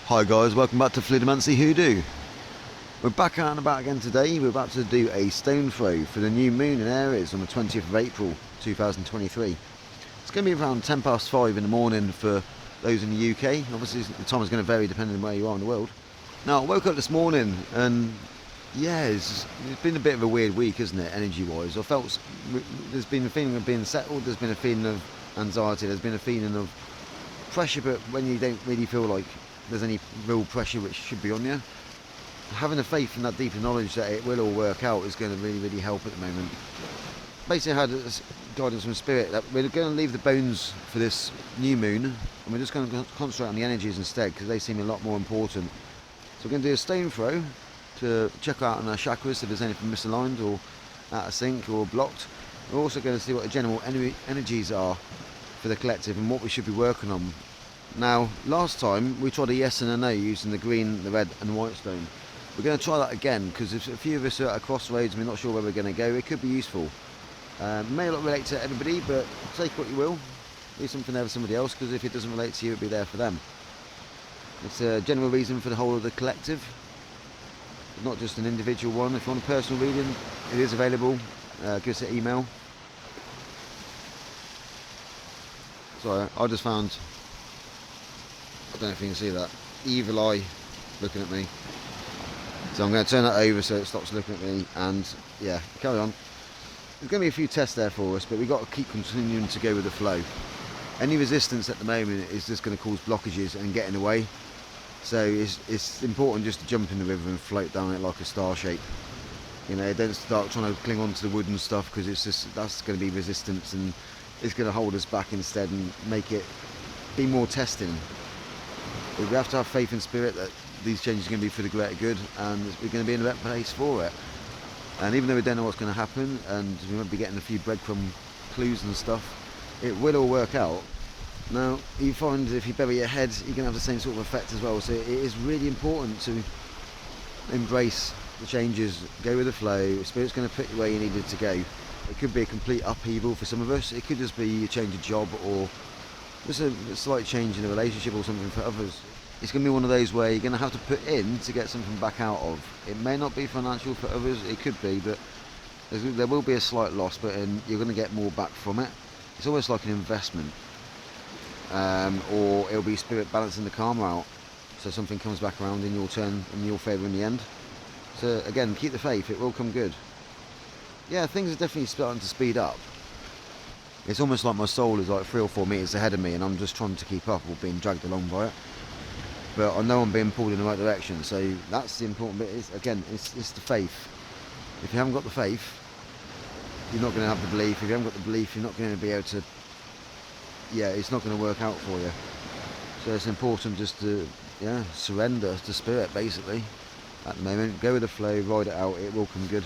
Hi guys, welcome back to FelidomancyHoodoo. We're back out and about again today. We're about to do a stone throw for the new moon in Aries on the 20th of April 2023. It's going to be around 10 past 5 in the morning for those in the UK. Obviously the time is going to vary depending on where you are in the world. Now I woke up this morning and yeah, it's been a bit of a weird week, isn't it, energy wise. I felt there's been a feeling of being settled, there's been a feeling of anxiety, there's been a feeling of pressure, but when you don't really feel like there's any real pressure which should be on you, having the faith and that deeper knowledge that it will all work out is going to really help at the moment. Basically I had guidance from spirit that we're going to leave the bones for this new moon and we're just going to concentrate on the energies instead because they seem a lot more important. So we're going to do a stone throw to check out on our chakras if there's anything misaligned or out of sync or blocked. We're also going to see what the general energies are for the collective and what we should be working on. Now, last time we tried a yes and a no using the green, the red and the white stone. We're going to try that again because if a few of us are at a crossroads and we're not sure where we're going to go, it could be useful. May not relate to everybody, but take what you will. Leave something there for somebody else because if it doesn't relate to you, it'll be there for them. It's a general reason for the whole of the collective, not just an individual one. If you want a personal reading, it is available. Give us an email. Sorry, I just found, I don't know if you can see that, evil eye looking at me. So I'm going to turn that over so it stops looking at me and yeah, carry on. There's going to be a few tests there for us, but we've got to keep continuing to go with the flow. Any resistance at the moment is just going to cause blockages and get in the way. So it's important just to jump in the river and float down it like a star shape. You know, don't start trying to cling on to the wood and stuff because it's just, that's going to be resistance and it's going to hold us back instead and make it be more testing. But we have to have faith in spirit that these changes are going to be for the greater good and we're going to be in the right place for it. And even though we don't know what's going to happen and we might be getting a few breadcrumb clues and stuff, it will all work out. Now, you find if you bury your head, you're going to have the same sort of effect as well. So it is really important to embrace the changes, go with the flow. Spirit's going to put you where you needed to go. It could be a complete upheaval for some of us. It could just be a change of job or just a slight change in a relationship or something for others. It's going to be one of those where you're going to have to put in to get something back out of. It may not be financial for others, it could be, but there will be a slight loss, but you're going to get more back from it. It's almost like an investment. Or it'll be spirit balancing the karma out, so something comes back around in your turn, in your favour in the end. So again, keep the faith, it will come good. Yeah, things are definitely starting to speed up. It's almost like my soul is like 3 or 4 metres ahead of me and I'm just trying to keep up or being dragged along by it. But I know I'm being pulled in the right direction, so that's the important bit. It's the faith. If you haven't got the faith, you're not going to have the belief. If you haven't got the belief, you're not going to be able to, yeah, it's not going to work out for you. So it's important just to, yeah, surrender to spirit basically at the moment. Go with the flow, ride it out, it will come good.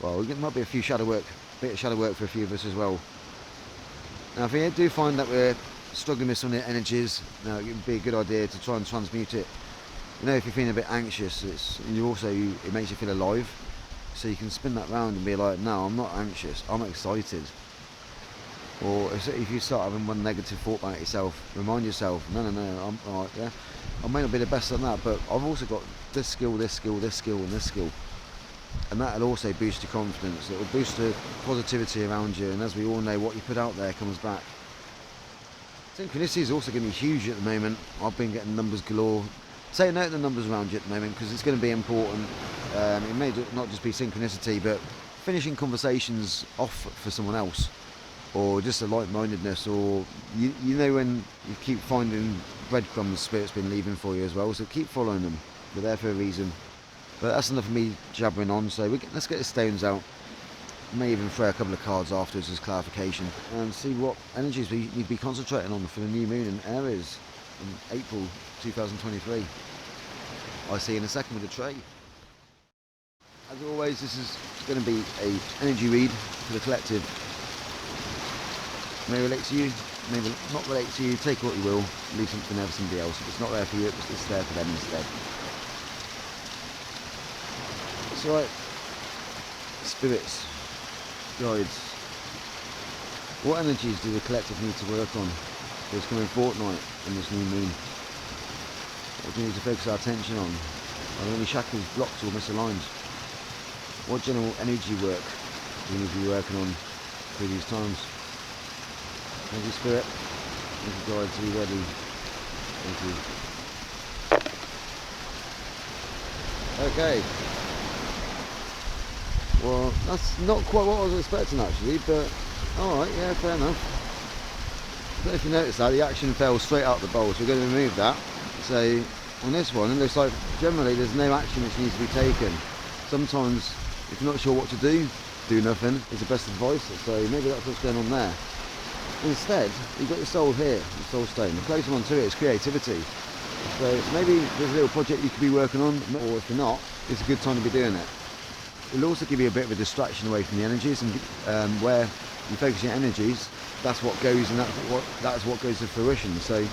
Well, it might be a few bit of shadow work for a few of us as well. Now if you do find that we're struggling with some of the energies, now it would be a good idea to try and transmute it. You know, if you're feeling a bit anxious, it makes you feel alive. So you can spin that round and be like, no, I'm not anxious, I'm excited. Or if you start having one negative thought about yourself, remind yourself, no, I'm alright, yeah. I may not be the best on that, but I've also got this skill, this skill, this skill, and this skill. And that'll also boost your confidence. It will boost the positivity around you, and as we all know, what you put out there comes back. Synchronicity is also going to be huge at the moment. I've been getting numbers galore. Say no to the numbers around you at the moment because it's going to be important. It may not just be synchronicity, but finishing conversations off for someone else, or just a like-mindedness, or you know when you keep finding breadcrumbs Spirit's been leaving for you as well, so keep following them. They're there for a reason. But that's enough of me jabbering on, so let's get the stones out. May even throw a couple of cards afterwards as clarification and see what energies we need to be concentrating on for the new moon in Aries in April 2023. I'll see you in a second with a tray. As always, this is going to be an energy read for the collective. May relate to you, may not relate to you, take what you will, leave something there for somebody else. If it's not there for you, it's there for them instead. It's alright. Spirits, guides. What energies do the collective need to work on for this coming fortnight and this new moon? What do we need to focus our attention on? Are there any chakras blocked or misaligned? What general energy work do we need to be working on through these times? Thank you, Spirit. Thank you, guide, to be ready. Thank you. Okay. Well, that's not quite what I was expecting actually, but alright, yeah, fair enough. I don't know if you noticed that, the action fell straight out the bowl, so we're going to remove that. So, on this one, it looks like generally there's no action which needs to be taken. Sometimes, if you're not sure what to do nothing is the best advice, so maybe that's what's going on there. Instead, you've got your soul here, the soul stone. The closer one to it is creativity. So maybe there's a little project you could be working on, or if you're not, it's a good time to be doing it. It'll also give you a bit of a distraction away from the energies, and where you focus your energies, that's what goes, and that's what goes to fruition. So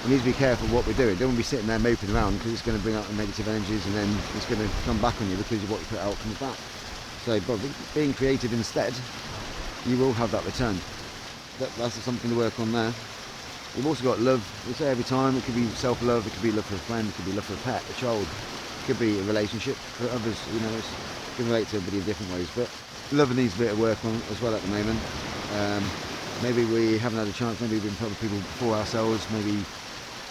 we need to be careful what we're doing. Don't want to be sitting there moping around, because it's going to bring out the negative energies, and then it's going to come back on you because of what you put out comes back. So by being creative instead, you will have that return. That's something to work on there. You've also got love. We say every time, it could be self-love, it could be love for a friend, it could be love for a pet, a child, it could be a relationship for others. You know, it can relate to everybody in different ways, but love needs a bit of work on as well at the moment. Maybe we haven't had a chance, maybe we've been put with people before ourselves, maybe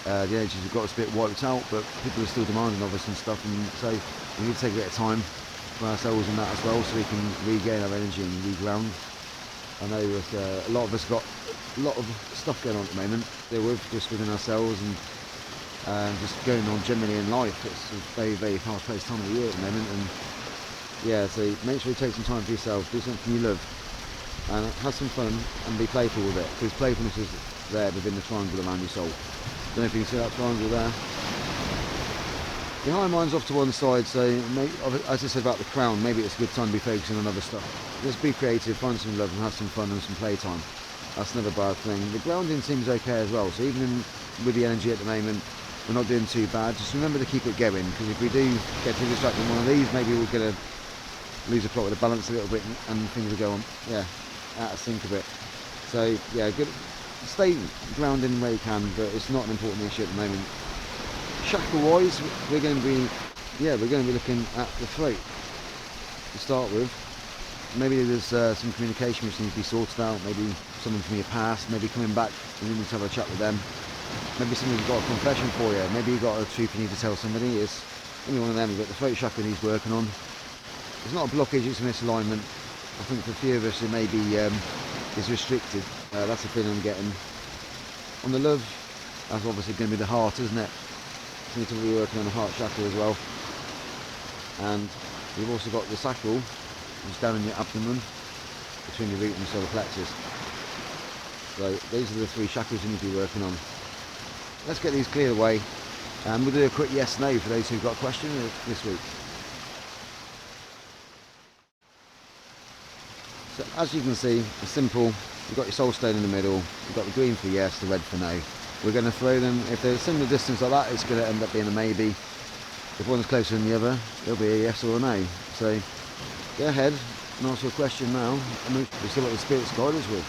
the energies have got us a bit wiped out, but people are still demanding of us and stuff, and so we need to take a bit of time for ourselves and that as well, so we can regain our energy and reground. I know that a lot of us got a lot of stuff going on at the moment, deal with just within ourselves, and just going on generally in life. It's a very, very fast-paced time of the year at the moment, and yeah, so make sure you take some time for yourself, do something you love, and have some fun and be playful with it, because playfulness is there within the triangle around your soul. Don't know if you can see that triangle there. Your high mind's off to one side, so as I said about the crown, maybe it's a good time to be focusing on other stuff. Just be creative, find some love and have some fun and some playtime. That's never a bad thing. The grounding seems okay as well, so even with the energy at the moment, we're not doing too bad. Just remember to keep it going, because if we do get too distracted in one of these, maybe we're going to lose the plot with the balance a little bit, and things will go on, yeah, out of sync a bit. So yeah, good. Stay grounded where you can, but it's not an important issue at the moment. Chakra wise, we're going to be looking at the throat to start with. Maybe there's some communication which needs to be sorted out, maybe someone from your past, maybe coming back and you need to have a chat with them. Maybe somebody's got a confession for you, maybe you've got a truth you need to tell somebody. It's only one of them, but the throat chakra needs working on. It's not a blockage, it's a misalignment. I think for a few of us it may be is restricted. That's the feeling I'm getting. On the love, that's obviously going to be the heart, isn't it? So we need to be working on the heart chakra as well. And you've also got the sacral, which is down in your abdomen, between your root and solar plexus. So these are the three chakras you need to be working on. Let's get these cleared away, and we'll do a quick yes/no for those who've got a question this week. So as you can see, it's simple. You've got your soul stone in the middle, you've got the green for yes, the red for no. We're going to throw them, if they're a similar distance like that, it's going to end up being a maybe. If one's closer than the other, it'll be a yes or a no. So go ahead and ask your question now, and we'll see what the spirits guide us with.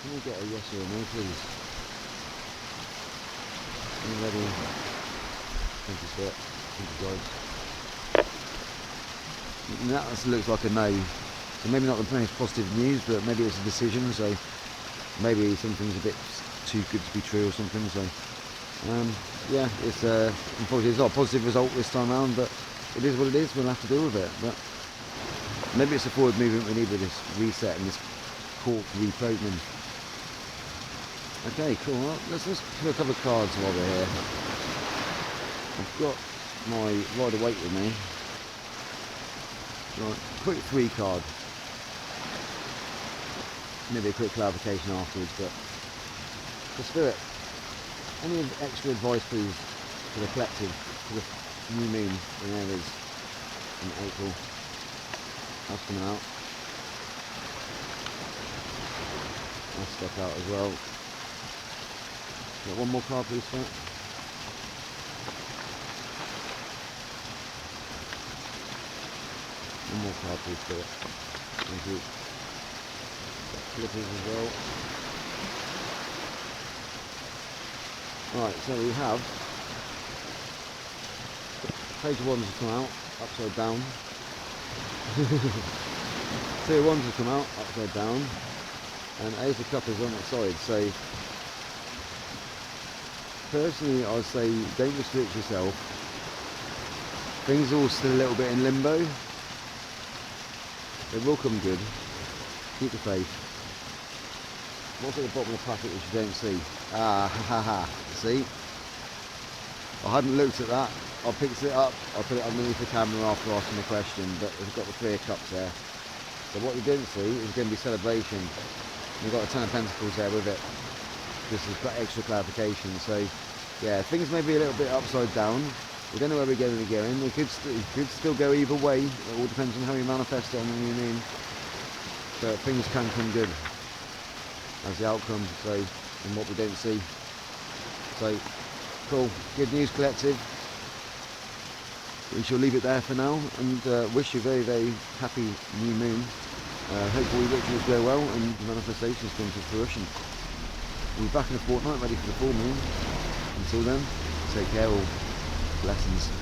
Can we get a yes or a no, please? Are you ready? Thank you, Spirit. Thank you, guys. That looks like a no. So maybe not the most positive news, but maybe it's a decision, so maybe something's a bit too good to be true or something. So yeah, it's unfortunately it's not a positive result this time around, but it is what it is. We'll have to deal with it. But maybe it's a forward movement we need with this reset and this cork reprogramming. Okay, cool. Well, let's just put a couple of cards while we're here. I've got my Rider-Waite with me. Right, quick 3 card. Maybe a quick clarification afterwards, but the Spirit, any extra advice please for the collective, for the new moon in Aries in April? That's coming out. That's stuck out as well. Got one more card please, Spirit. One more card please, Spirit. Thank you. Flippers as well. Right, so we have Page of Wands has come out, upside down. Two of Wands have come out, upside down. And Ace of Cups is on its side. So personally, I'd say don't restrict yourself. Things are all still a little bit in limbo. It will come good. Keep the faith. What's at the bottom of the packet which you don't see? Ah, ha ha ha. See? I hadn't looked at that. I picked it up. I put it underneath the camera after asking the question, but we've got the Three of Cups there. So what you didn't see is going to be celebration. You've got a Ten of Pentacles there with it. This is extra clarification. So, yeah, things may be a little bit upside down. We don't know where we're going to be going. It could still go either way. It all depends on how you manifest it on the new moon. But things can come good as the outcome. So, and what we don't see. So, cool. Good news, collective. We shall leave it there for now, and wish you a very, very happy new moon. Hopefully rituals go well and manifestations come to fruition. We'll be back in a fortnight ready for the full moon. Until then, take care all. Blessings.